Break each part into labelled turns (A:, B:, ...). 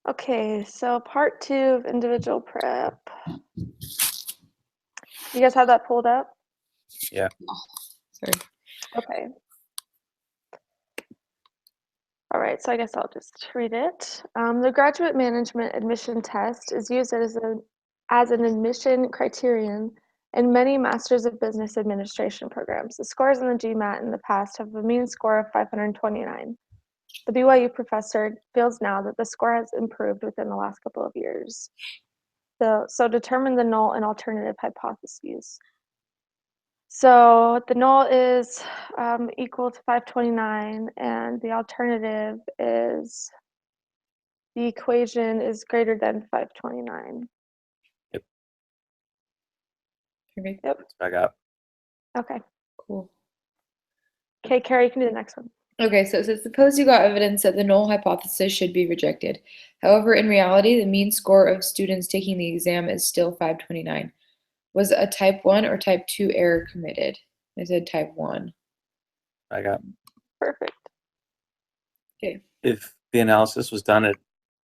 A: Okay, so part 2 of individual prep. You guys have that pulled up?
B: Yeah.
C: Sorry.
A: Okay. All right, so I guess I'll just read it. The graduate management admission test is used as an admission criterion in many Masters of Business Administration programs. The scores in the GMAT in the past have a mean score of 529. The BYU professor feels now that the score has improved within the last couple of years. So determine the null and alternative hypotheses. So the null is equal to 529, and the alternative is the equation is greater than 529.
C: Okay,
A: Yep.
B: That's what I got.
A: Okay.
C: cool.
A: Okay, Carrie, you can do the next one.
C: Okay, so it says, suppose you got evidence that the null hypothesis should be rejected. However, in reality, the mean score of students taking the exam is still 529. Was a type 1 or type 2 error committed? I said type 1.
B: I got.
A: Perfect.
C: Okay.
B: If the analysis was done at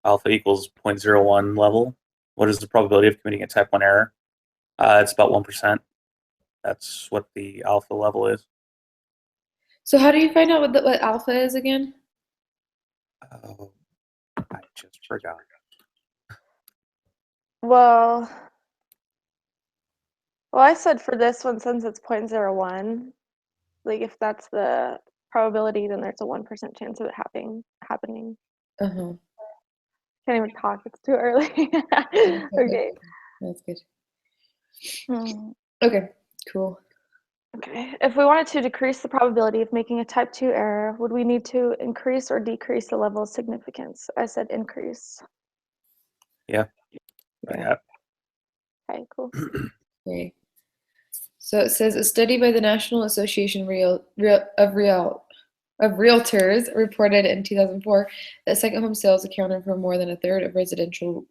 B: alpha equals 0.01 level, what is the probability of committing a type 1 error? It's about 1%. That's what the alpha level is.
C: So how do you find out what alpha is again?
B: Oh, I just forgot.
A: Well, I said for this one, since it's 0.01, like if that's the probability, then there's a 1% chance of it happening.
C: Uh-huh.
A: Can't even talk, it's too early. Okay.
C: That's good.
A: Hmm.
C: Okay, cool.
A: Okay, if we wanted to decrease the probability of making a type 2 error, would we need to increase or decrease the level of significance? I said increase.
B: Yeah. I got.
A: Okay, cool.
C: Okay. So it says a study by the National Association of Realtors reported in 2004 that second home sales accounted for more than a third of residential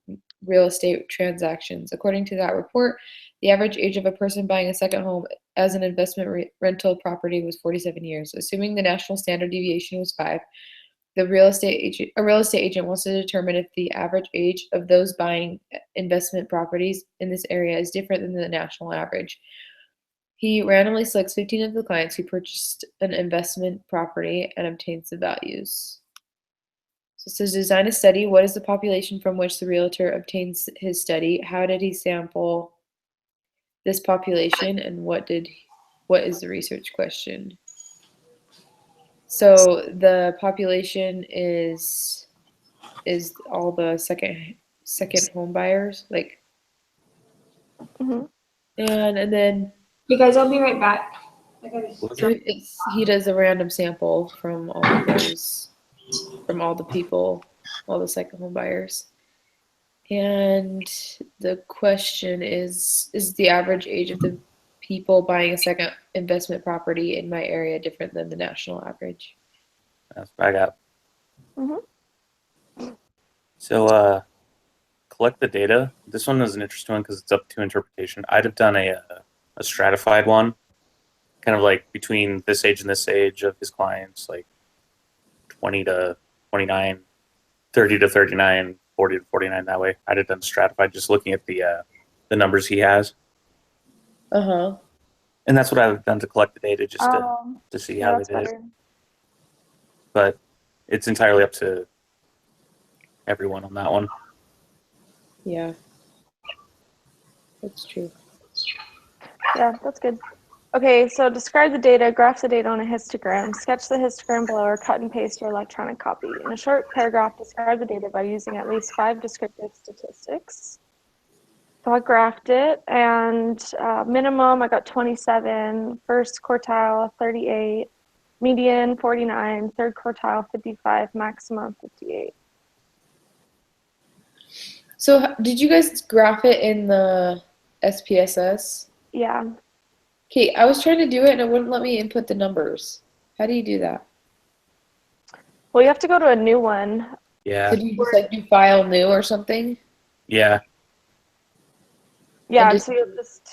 C: real estate transactions. According to that report, the average age of a person buying a second home as an investment rental property was 47 years. Assuming the national standard deviation was 5, a real estate agent wants to determine if the average age of those buying investment properties in this area is different than the national average. He randomly selects 15 of the clients who purchased an investment property and obtains the values. So it says design a study. What is the population from which the realtor obtains his study? How did he sample this population, and what is the research question? So the population is all the second home buyers, like,
A: Mhm.
C: and then
D: You guys, I'll be right back.
C: he does a random sample from all of those, from all the people, all the second home buyers. And the question is the average age of the people buying a second investment property in my area different than the national average?
B: That's what I got.
A: Mhm.
B: So, collect the data. This one is an interesting one because it's up to interpretation. I'd have done a stratified one, kind of like between this age and this age of his clients, like 20 to 29, 30 to 39, 40 to 49 that way. I'd have done stratified just looking at the numbers he has.
C: Uh-huh.
B: And that's what I've done to collect the data just to see
A: Yeah,
B: how they
A: that's
B: did it.
A: better.
B: But it's entirely up to everyone on that one.
C: Yeah. That's true.
A: Yeah, that's good. Okay, so describe the data, graph the data on a histogram, sketch the histogram below, or cut and paste your electronic copy. In a short paragraph, describe the data by using at least 5 descriptive statistics. So I graphed it, and minimum I got 27, first quartile 38, median 49, third quartile 55, maximum 58.
C: So did you guys graph it in the SPSS?
A: Yeah.
C: Okay, I was trying to do it and it wouldn't let me input the numbers. How do you do that?
A: Well, you have to go to a new one.
B: Yeah.
C: So do you just like do file new or something?
B: Yeah.
A: Yeah,
C: just,
A: so you just,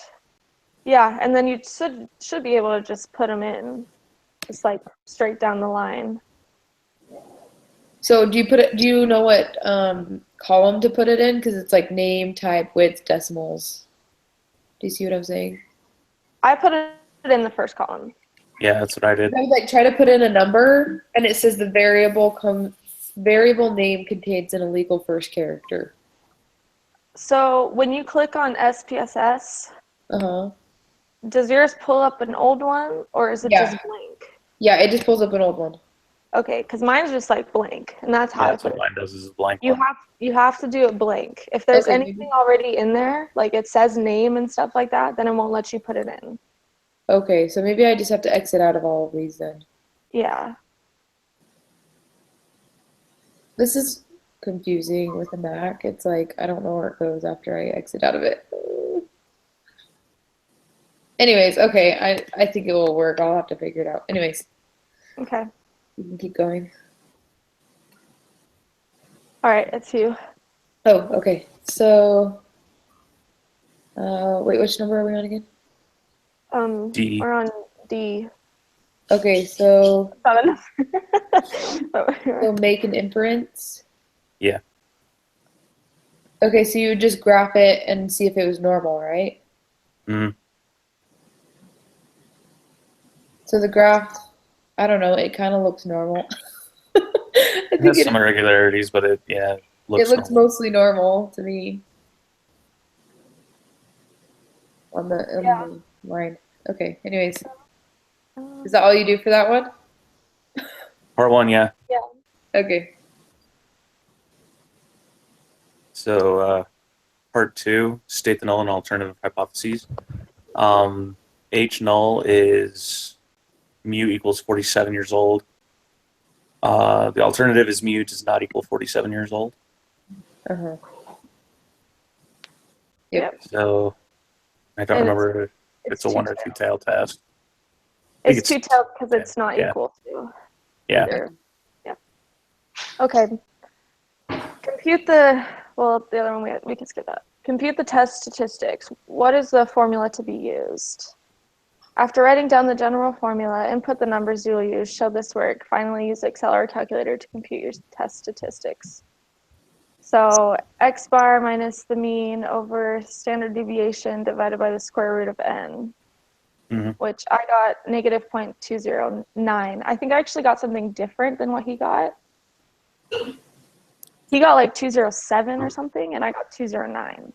A: yeah, and then you should be able to just put them in, just like straight down the line.
C: So do you know what column to put it in? Because it's like name, type, width, decimals. Do you see what I'm saying?
A: I put it in the first column.
B: Yeah, that's what I did.
C: I would like try to put in a number, and it says the variable name contains an illegal first character.
A: So when you click on SPSS,
C: Uh-huh.
A: does yours pull up an old one or is it
C: Yeah.
A: just blank?
C: Yeah, it just pulls up an old one.
A: Okay, because mine's just like blank, and that's how
B: Yeah,
A: I
B: that's
A: put
B: what
A: it.
B: mine does is a blank
A: You
B: one.
A: have to do it blank. If there's
C: Okay,
A: anything already in there, like it says name and stuff like that, then it won't let you put it in.
C: Okay, so maybe I just have to exit out of all of these then.
A: Yeah.
C: This is confusing with the Mac. It's like I don't know where it goes after I exit out of it. Anyways, okay, I think it will work. I'll have to figure it out. Anyways,
A: Okay.
C: you can keep going.
A: All right, it's you.
C: Oh, okay. So, wait, which number are we on again?
B: D.
A: We're on D.
C: Okay, so
A: Not enough.
C: we'll make an inference.
B: Yeah.
C: Okay, so you would just graph it and see if it was normal, right?
B: Mm.
C: So the graph, I don't know, it kind of looks normal. I
B: It
C: think
B: has some irregularities, but it looks
C: it looks
B: normal.
C: mostly normal to me on
A: Yeah.
C: the line. Okay, anyways, is that all you do for that one?
B: Part 1, yeah.
A: Yeah.
C: Okay.
B: So part 2, state the null and alternative hypotheses. H null is mu equals 47 years old. The alternative is mu does not equal 47 years old.
C: Uh-huh.
A: Yep.
B: So I don't
A: And
B: remember if it's a one or two tail test.
A: It's two-tailed because it's not
B: yeah.
A: equal to
B: Yeah.
A: either. Yeah. Okay. Compute the other one we can skip that. Compute the test statistics. What is the formula to be used? After writing down the general formula, input the numbers you will use. Show this work. Finally, use Excel or calculator to compute your test statistics. So x bar minus the mean over standard deviation divided by the square root of n, which I got negative 0.209. I think I actually got something different than what he got. He got like 207 or something, and I got 209.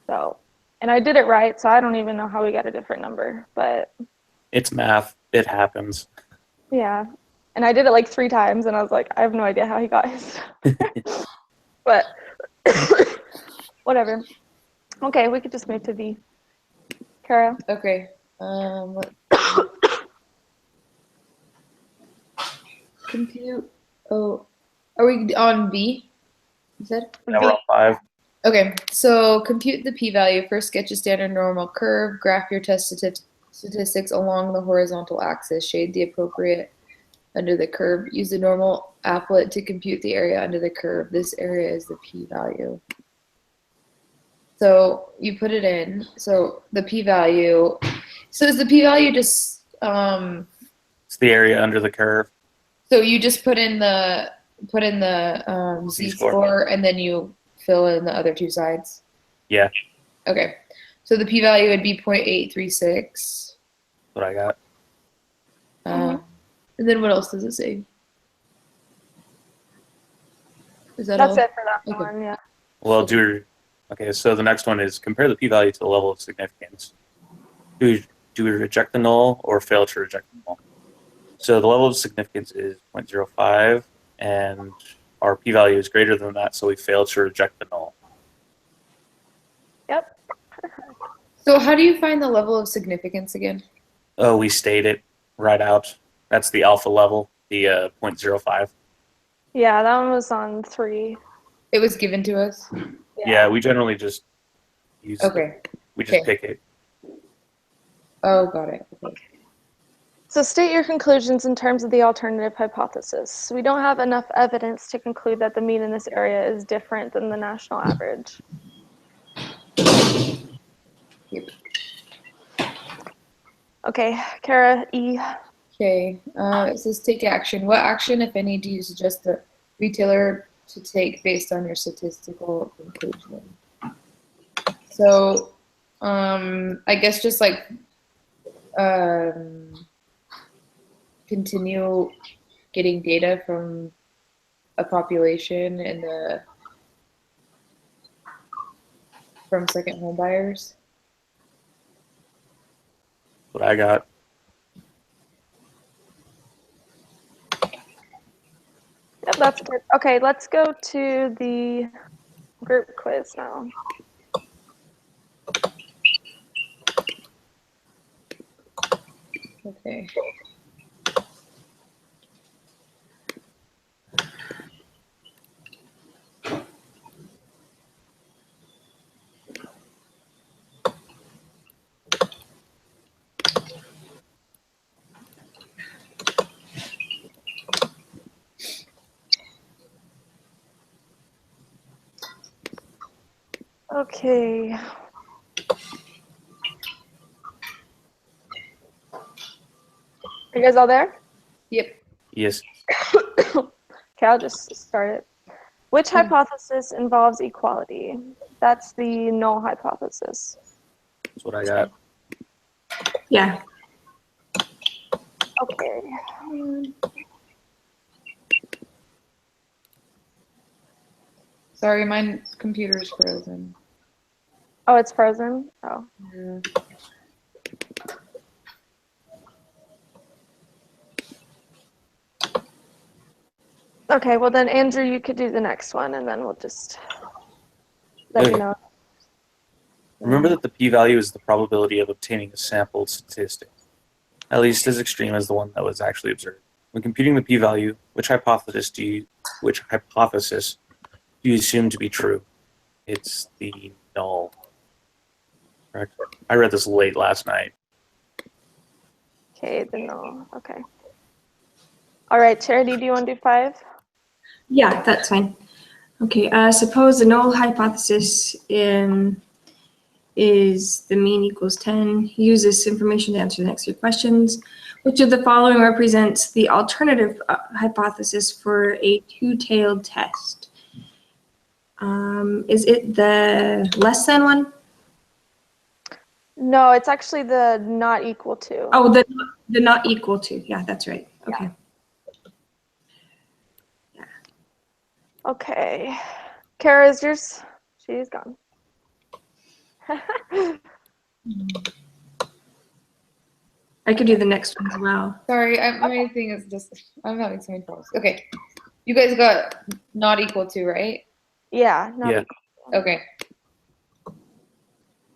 A: So, and I did it right, so I don't even know how we got a different number, but.
B: It's math. It happens.
A: Yeah. And I did it like 3 times, and I was like, I have no idea how he got his. But whatever. Okay, we could just move to V. Kara?
C: Okay. Compute. Oh, are we on B? You said?
B: Now we're on 5.
C: Okay, so compute the p-value. First, sketch a standard normal curve. Graph your test statistics along the horizontal axis. Shade the appropriate under the curve. Use the normal applet to compute the area under the curve. This area is the p-value. So you put it in. So the p-value. So is the p-value just?
B: It's the area under the curve.
C: So you just put in the z-score, and then you fill in the other two sides?
B: Yeah.
C: Okay. So the p-value would be 0.836.
B: That's what I got.
C: And then what else does it say? Is that
A: That's
C: all?
A: it for that
C: Okay.
A: one, yeah.
B: Well, okay, so the next one is compare the p-value to the level of significance. Do we reject the null or fail to reject the null? So the level of significance is 0.05, and our p-value is greater than that, so we fail to reject the null.
A: Yep.
C: So how do you find the level of significance again?
B: Oh, we state it right out. That's the alpha level, the 0.05.
A: Yeah, that one was on 3.
C: It was given to us?
B: Yeah, we generally just use
C: Okay.
B: we just
C: Okay.
B: pick it.
C: Oh, got it. Okay.
A: So state your conclusions in terms of the alternative hypothesis. We don't have enough evidence to conclude that the mean in this area is different than the national average.
C: Yep.
A: Okay, Kara, E.
C: Okay. It says take action. What action, if any, do you suggest that retailer to take based on your statistical conclusion. So, I guess just like continue getting data from a population and from second home buyers.
B: What I got.
A: Yep, that's good. Okay, let's go to the group quiz now.
C: Okay.
A: Okay. Are you guys all there?
C: Yep.
B: Yes.
A: Okay, I'll just start it. Which hypothesis involves equality? That's the null hypothesis.
B: That's what I got.
D: Yeah.
A: Okay.
C: Sorry, my computer's frozen.
A: Oh, it's frozen? Oh.
C: Yeah.
A: Okay, well then, Andrew, you could do the next one, and then we'll just let me
B: Okay.
A: know.
B: Remember that the p-value is the probability of obtaining a sampled statistic, at least as extreme as the one that was actually observed. When computing the p-value, which hypothesis do you assume to be true? It's the null. Correct. I read this late last night.
A: Okay, the null. Okay. All right, Charity, do you want to do 5?
D: Yeah, that's fine. Okay, suppose the null hypothesis is the mean equals 10. Use this information to answer the next few questions. Which of the following represents the alternative hypothesis for a two-tailed test? Is it the less than one?
A: No, it's actually the not equal to.
D: Oh, the not equal to. Yeah, that's right. Okay.
A: Okay. Kara, is yours? She's gone.
D: I could do the next one as well.
C: Sorry, my thing is just I'm having so many problems. Okay, you guys got not equal to, right?
A: Yeah, not
B: Yeah.
A: equal.
C: Okay.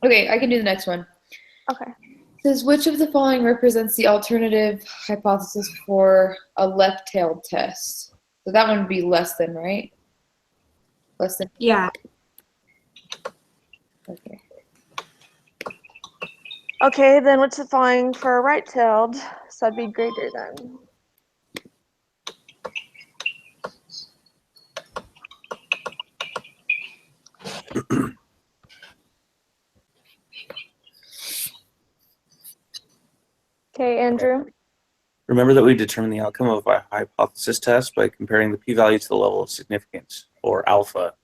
C: Okay, I can do the next one.
A: Okay.
C: It says which of the following represents the alternative hypothesis for a left-tailed test? So that one would be less than, right? Less than.
D: Yeah.
C: Okay.
A: Okay, then what's the following for a right-tailed? So that'd be greater than. Okay, Andrew.
B: Remember that we determine the outcome of a hypothesis test by comparing the p-value to the level of significance, or alpha.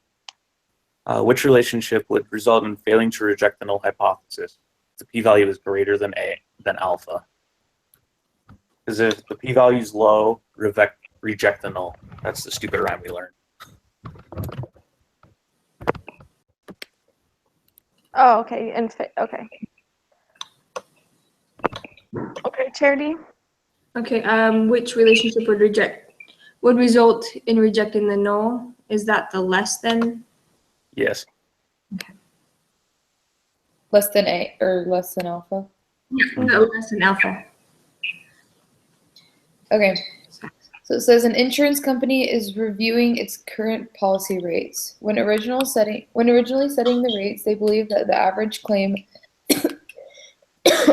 B: Which relationship would result in failing to reject the null hypothesis if the p-value is greater than alpha? Because if the p-value is low, reject the null. That's the stupid rhyme we learned.
A: Oh, okay. Okay. Okay, Charity.
D: Okay, which relationship would result in rejecting the null? Is that the less than?
B: Yes.
C: Less than A or less than alpha?
D: No, less than alpha.
C: Okay. So it says an insurance company is reviewing its current policy rates. When originally setting the rates, they believed that the average claim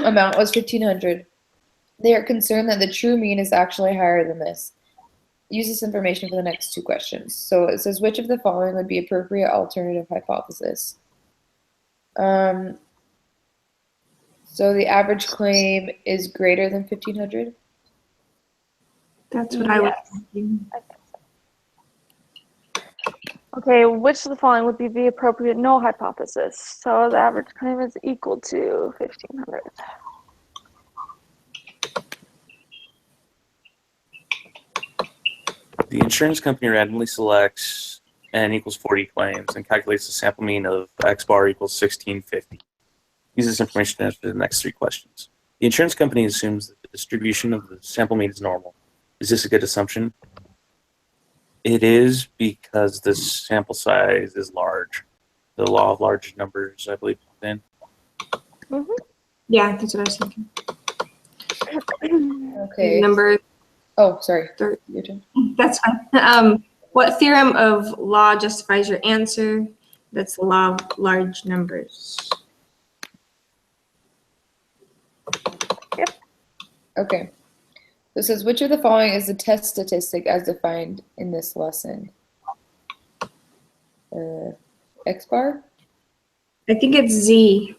C: amount was $1,500. They are concerned that the true mean is actually higher than this. Use this information for the next 2 questions. So it says which of the following would be appropriate alternative hypothesis? So the average claim is greater than 1,500?
D: That's what I was
A: Yes.
D: thinking.
A: I think so. Okay, which of the following would be the appropriate null hypothesis? So the average claim is equal to 1,500.
B: The insurance company randomly selects n equals 40 claims and calculates the sample mean of x bar equals 1650. Use this information to answer the next 3 questions. The insurance company assumes that the distribution of the sample mean is normal. Is this a good assumption? It is, because the sample size is large. The law of large numbers, I believe, comes in.
D: Yeah, that's what I was thinking.
C: Okay.
D: Number,
C: Oh, sorry.
D: Third.
C: Your turn.
D: that's fine. What theorem of law justifies your answer? That's the law of large numbers.
C: Okay. So it says, which of the following is the test statistic as defined in this lesson? X bar?
D: I think it's Z.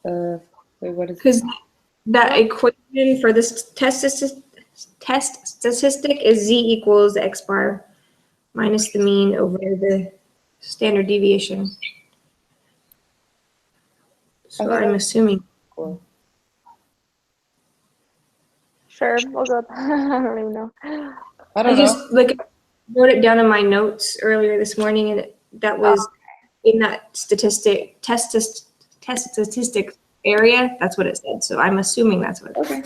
C: Wait, what is
D: Because that equation for this test statistic is Z equals X bar minus the mean over the standard deviation. So
C: thought
D: I'm
C: that-
D: assuming.
C: Cool.
A: Sure, we'll go. I don't even know.
C: I
D: I
C: don't know.
D: just wrote it down in my notes earlier this morning, and that was in that test statistic area. That's what it said. So I'm assuming that's what it is.
C: Okay.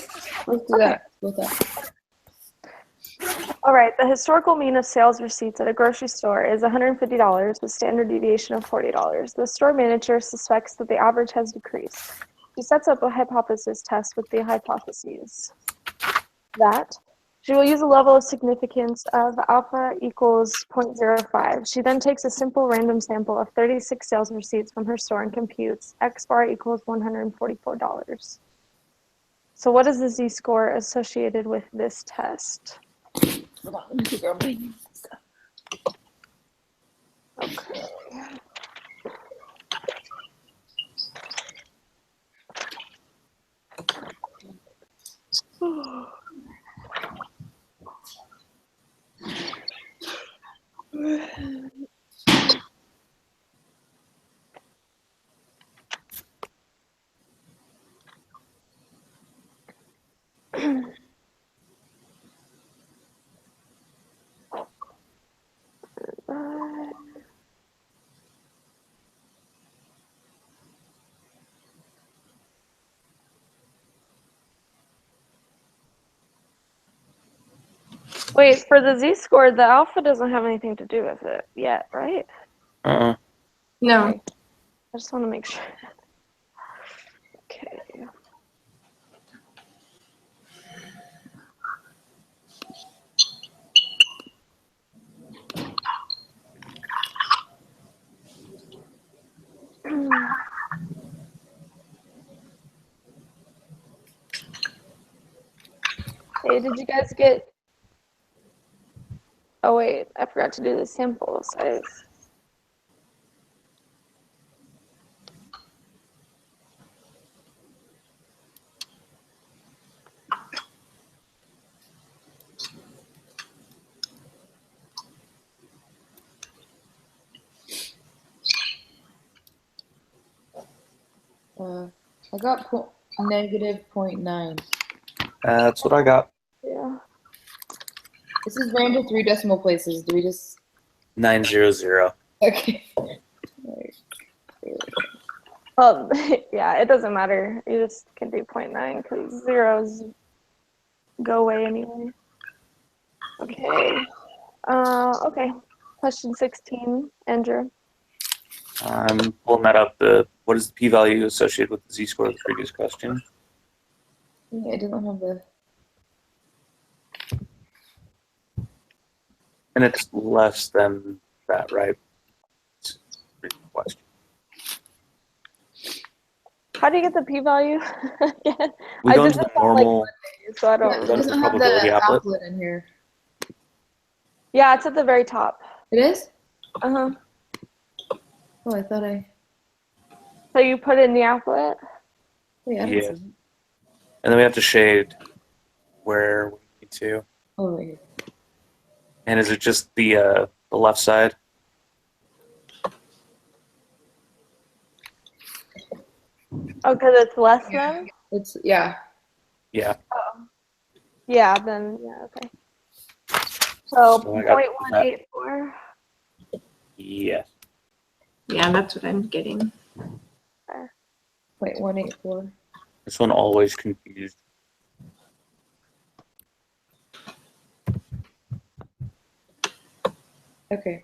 C: Let's do that. With that.
A: All right, the historical mean of sales receipts at a grocery store is $150 with standard deviation of $40. The store manager suspects that the average has decreased. She sets up a hypothesis test with the hypotheses that she will use a level of significance of alpha equals 0.05. She then takes a simple random sample of 36 sales receipts from her store and computes X bar equals $144. So what is the z-score associated with this test?
C: Hold on, let me figure out my stuff.
A: Okay. Wait, for the z-score, the alpha doesn't have anything to do with it yet, right?
B: Uh-uh.
D: No.
A: Okay. I just want to make sure. Okay. Hey, did you guys get... Oh wait, I forgot to do the sample size.
C: I got negative 0.9.
B: That's what I got.
A: Yeah.
C: This is ran to 3 decimal places. Do we just
B: 900.
C: okay?
A: Well, yeah, it doesn't matter. You just can do 0.9 because zeros go away anyway. Okay. Okay. Question 16, Andrew.
B: I'm pulling that up. What is the p-value associated with the z-score of the previous question?
C: Yeah, it doesn't have the.
B: And it's less than that, right? It's a pretty good question.
A: How do you get the p-value? Again?
B: We
A: I
B: go
A: just
B: into the
A: did that, like,
B: normal.
A: so I
C: Yeah,
A: don't.
C: it
B: Go to
C: doesn't
B: the
C: have the
B: probability applet.
C: applet in here.
A: Yeah, it's at the very top.
C: It is?
A: Uh-huh.
C: Oh, I thought I.
A: So you put in the applet?
C: Wait, I don't
B: Yeah.
C: see it.
B: And then we have to shade where we need to.
C: Oh, right here.
B: And is it just the left side?
A: Oh, because it's less than?
C: It's, yeah.
B: Yeah.
A: Yeah, then, yeah, okay. So
B: So I got
A: 0.184.
B: Yes.
D: Yeah, that's what I'm getting.
C: 0.184.
B: This one always confused.
C: Okay.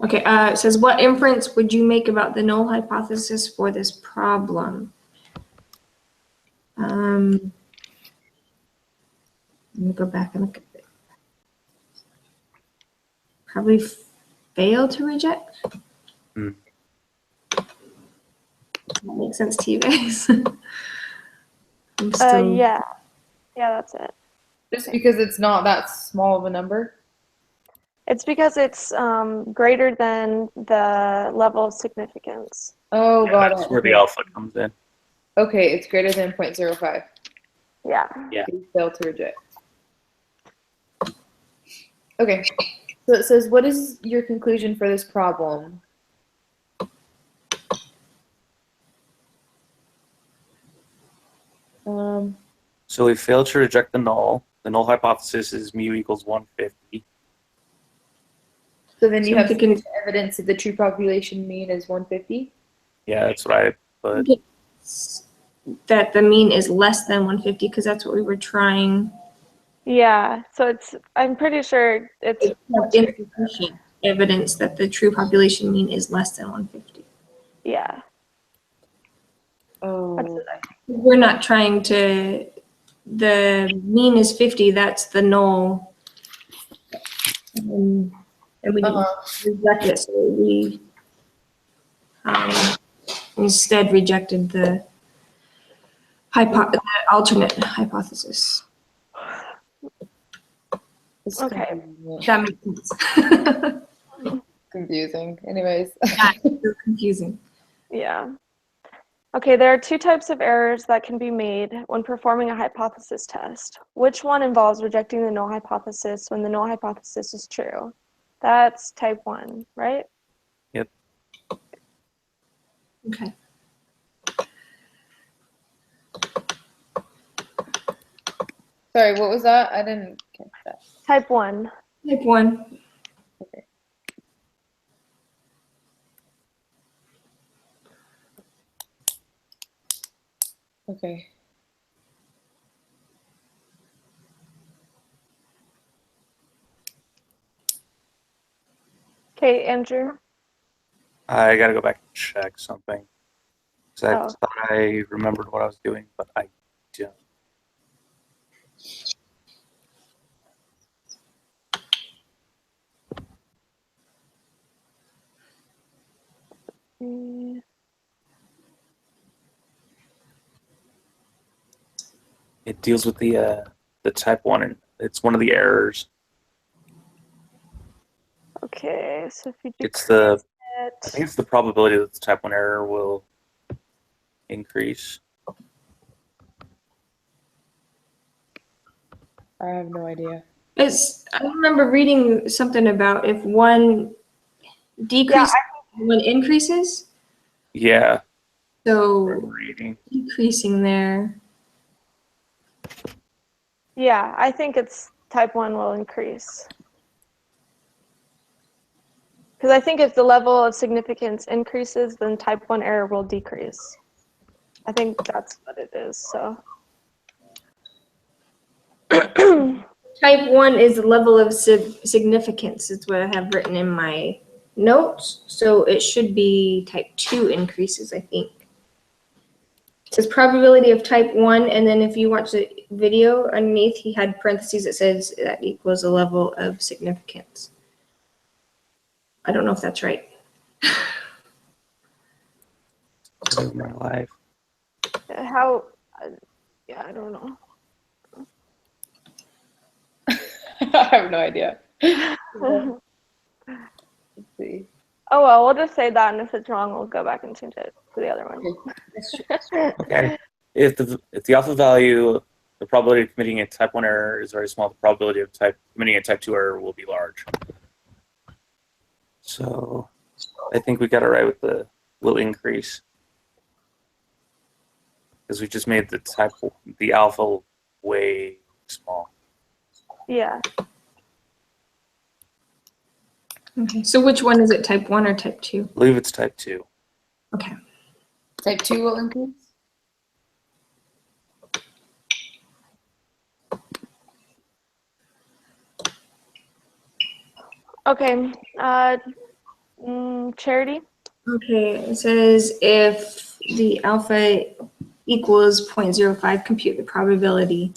D: Okay, it says, what inference would you make about the null hypothesis for this problem? Let me go back and look at it. Probably fail to reject.
B: Hmm.
D: That makes sense to you guys. I'm still,
A: Yeah. Yeah, that's it.
C: Just because it's not that small of a number?
A: It's because it's greater than the level of significance.
C: Oh, got
B: That's
C: it.
B: where the alpha comes in.
C: Okay, it's greater than 0.05.
A: Yeah.
B: Yeah.
C: You fail to reject. Okay. So it says, what is your conclusion for this problem?
B: So we failed to reject the null. The null hypothesis is mu equals 150.
C: So then you
D: So I'm
C: have
D: thinking-
C: sufficient evidence that the true population mean is 150?
B: Yeah, that's what I put.
D: that the mean is less than 150 because that's what we were trying.
A: Yeah. So I'm pretty sure it's
D: Insufficient evidence that the true population mean is less than 150.
A: yeah.
C: Oh.
D: We're not trying to, the mean is 50, that's the null. And we didn't reject it, so we instead rejected the alternate hypothesis.
C: It's
A: Okay.
D: That makes sense.
C: confusing. Anyways.
D: That's so confusing.
A: Yeah. Okay, there are two types of errors that can be made when performing a hypothesis test. Which one involves rejecting the null hypothesis when the null hypothesis is true? That's type 1, right?
B: Yep.
D: Okay.
C: Sorry, what was that? I didn't catch that.
A: Type 1.
D: Type 1.
C: Okay. Okay.
A: Okay, Andrew.
B: I gotta go back and check something. 'Cause I
A: Oh.
B: thought I remembered what I was doing, but I don't.
A: Mm,
B: It deals with the type 1, and it's one of the errors.
A: Okay, so if you
B: It's the I
A: it,
B: think it's the probability that the type 1 error will increase.
C: I have no idea.
D: I remember reading something about if one decreases, one increases.
B: Yeah.
D: So
B: I'm reading.
D: decreasing there.
A: yeah, I think it's type 1 will increase. Because I think if the level of significance increases, then type 1 error will decrease. I think that's what it is, so.
D: Type 1 is the level of significance. It's what I have written in my notes. So it should be type 2 increases, I think. It says probability of type 1, and then if you watch the video underneath, he had parentheses that says that equals the level of significance. I don't know if that's right.
B: Live my life.
A: How, yeah, I don't know.
C: I have no idea. Let's see.
A: Oh, well, we'll just say that, and if it's wrong, we'll go back and change it to the other one.
B: Okay. If the alpha value of the probability of committing a type 1 error is very small. The probability of committing a type 2 error will be large. So I think we got it right with the will increase. Because we just made the alpha way small.
A: Yeah.
D: Okay, so which one is it, type 1 or type 2?
B: I believe it's type 2.
D: Okay.
C: Type 2 will increase?
A: Okay. Charity?
D: Okay, it says if the alpha equals 0.05, compute the probability.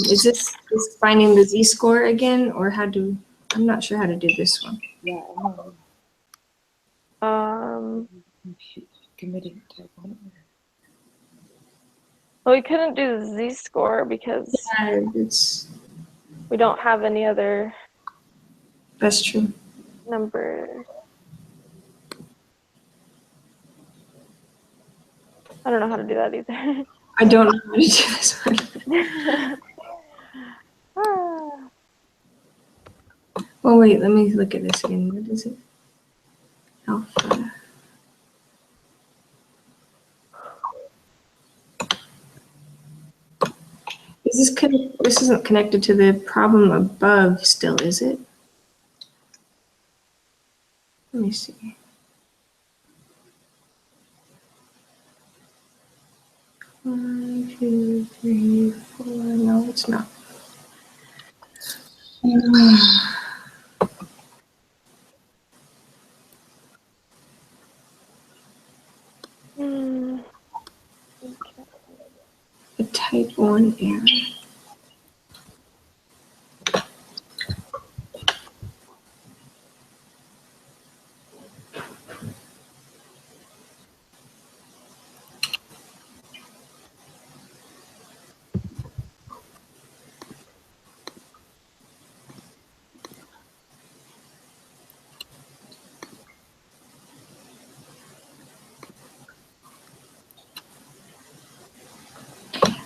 D: Is this finding the z-score again, or I'm not sure how to do this one.
C: Yeah, I know. Committing type 1.
A: Well, we couldn't do the z-score because we don't have any other
D: That's true.
A: number. I don't know how to do that either.
D: I don't know how to do this one.
A: Ah.
D: Oh wait, let me look at this again. What is it? Alpha. This isn't connected to the problem above still, is it? Let me see. One, two, three, four. No, it's not.
A: Hmm.
D: A type 1 error.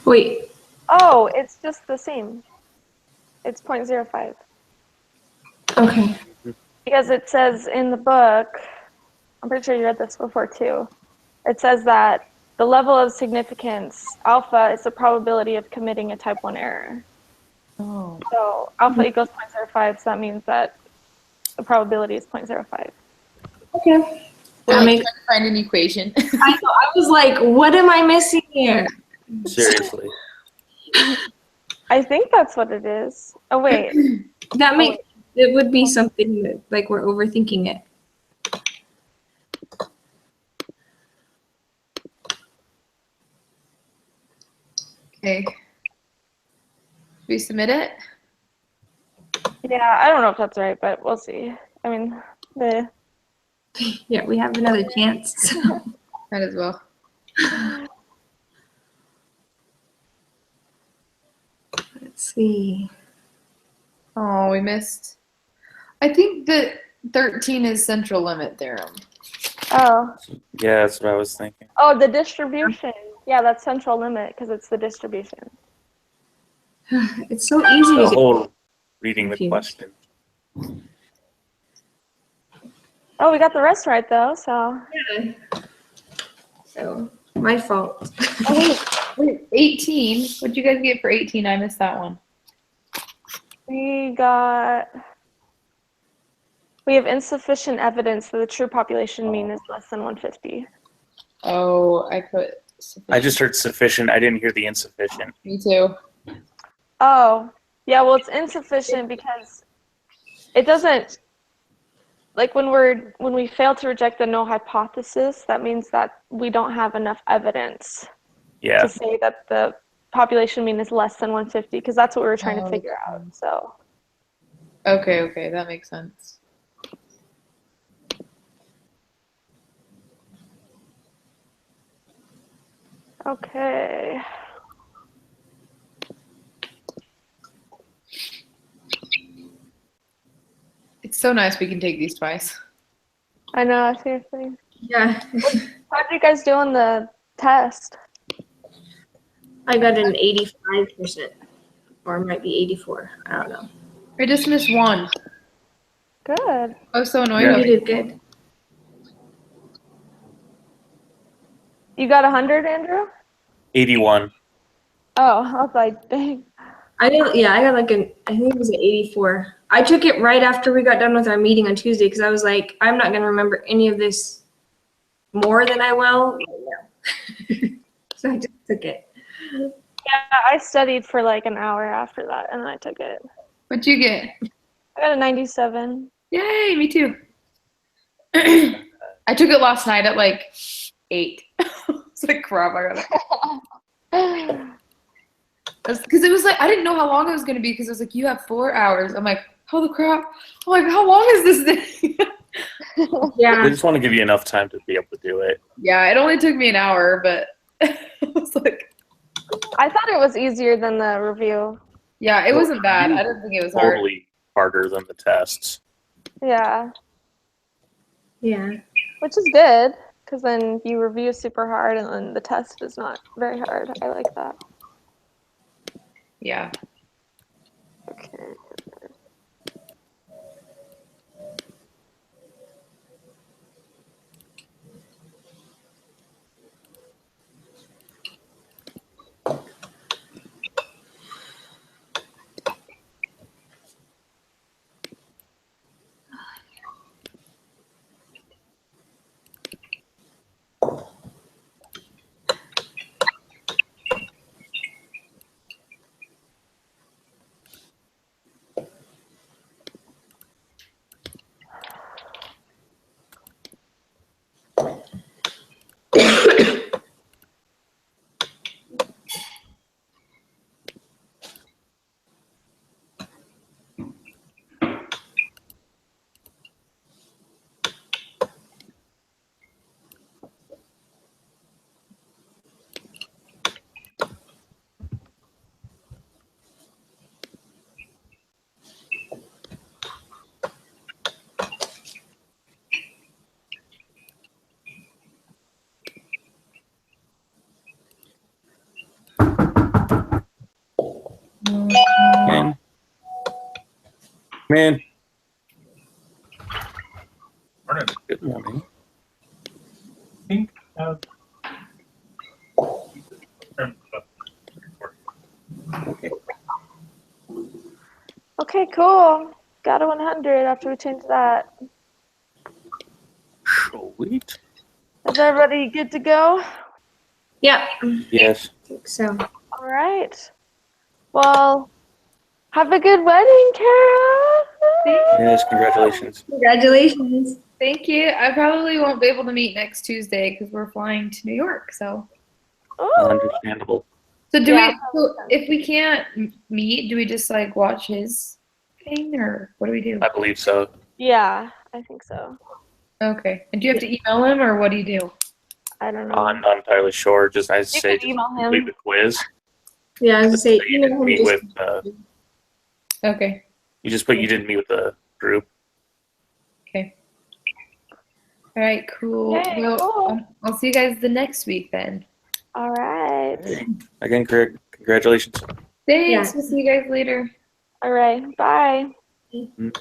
D: Wait,
A: Oh, it's just the same. It's 0.05.
D: okay.
A: Because it says in the book, I'm pretty sure you read this before too. It says that the level of significance, alpha, is the probability of committing a type 1 error.
C: Oh.
A: So alpha equals 0.05, so that means that the probability is 0.05.
D: Okay.
C: We're
D: That
C: like
D: makes,
C: trying to find an equation.
D: I know, I was like, what am I missing here?
B: Seriously.
A: I think that's what it is. Oh, wait.
D: That makes it would be something that like we're overthinking it.
C: Okay. Should we submit it?
A: Yeah, I don't know if that's right, but we'll see. I mean, the
D: Yeah, we have another chance. So.
C: Might as well.
D: Let's see.
C: Oh, we missed. I think that 13 is central limit theorem.
A: oh,
B: Yeah, that's what I was thinking.
A: oh, the distribution. Yeah, that's central limit because it's the distribution.
D: It's so easy
B: The
D: to get
B: whole reading the
D: confused.
B: question.
A: Oh, we got the rest right though. So
D: So my fault.
C: Oh, wait, 18. What'd you guys get for 18? I missed that one.
A: we have insufficient evidence that the true population mean is less than 150.
C: Oh, I put sufficient.
B: I just heard sufficient. I didn't hear the insufficient.
C: Me too.
A: Oh, yeah. Well, it's insufficient because it doesn't. Like when we fail to reject the null hypothesis, that means that we don't have enough evidence
B: Yeah.
A: to say that the population mean is less than 150, because that's what we were trying to figure out. So
C: Okay, that makes sense.
A: okay.
C: It's so nice we can take these twice.
A: I know, seriously.
D: Yeah.
A: How did you guys do on the test?
D: I got an 85%, or it might be 84. I don't know.
C: I just missed one.
A: Good.
C: I was so annoyed.
B: Yeah.
C: with
D: You
C: it.
D: did good.
A: You got 100, Andrew?
B: 81.
A: Oh, I was like, dang.
D: I got like I think it was an 84. I took it right after we got done with our meeting on Tuesday because I was like, I'm not gonna remember any of this more than I will right now. So I just took it.
A: Yeah, I studied for like an hour after that, and then I took it.
C: What'd you get?
A: I got a 97.
C: Yay, me too. I took it last night at like 8. It's like crap. I got it. Because it was like, I didn't know how long it was going to be because it was like, you have 4 hours. I'm like, holy crap. I'm like, how long is this thing?
B: They
D: Yeah.
B: just want to give you enough time to be able to do it.
C: Yeah, it only took me an hour, but it was like,
A: I thought it was easier than the review.
C: yeah, it wasn't bad. I didn't think it was hard.
B: Totally harder than the tests.
A: Yeah,
D: Yeah.
A: which is good because then you review super hard and then the test is not very hard. I like that.
C: Yeah.
A: Okay.
B: Man. Man. Good morning.
E: think
B: Okay.
A: Okay, cool. Got a 100 after we changed that.
B: Sweet.
A: Is everybody good to go?
D: Yeah.
B: Yes.
D: I think so.
A: All right. Well, have a good wedding, Kara.
B: Yes, congratulations.
D: Congratulations.
C: Thank you. I probably won't be able to meet next Tuesday because we're flying to New York. So,
A: Oh,
B: Understandable.
C: so
A: Yeah.
C: if we can't meet, do we just like watch his thing or what do we do?
B: I believe so.
A: yeah, I think so.
C: Okay. And do you have to email him or what do you do?
A: I don't know.
B: I'm not entirely sure. Just I
A: You
B: say
A: can
B: just
A: email him.
B: complete the quiz.
D: Yeah, I was gonna say,
B: You didn't meet with
C: Okay.
B: you just put you didn't meet with the group.
C: Okay. All right, cool.
A: Okay,
C: Well,
A: cool.
C: I'll see you guys the next week then.
A: All right.
B: Again, congratulations.
C: Thanks.
D: Yeah.
C: We'll see you guys later.
A: All right. Bye.
B: Mm.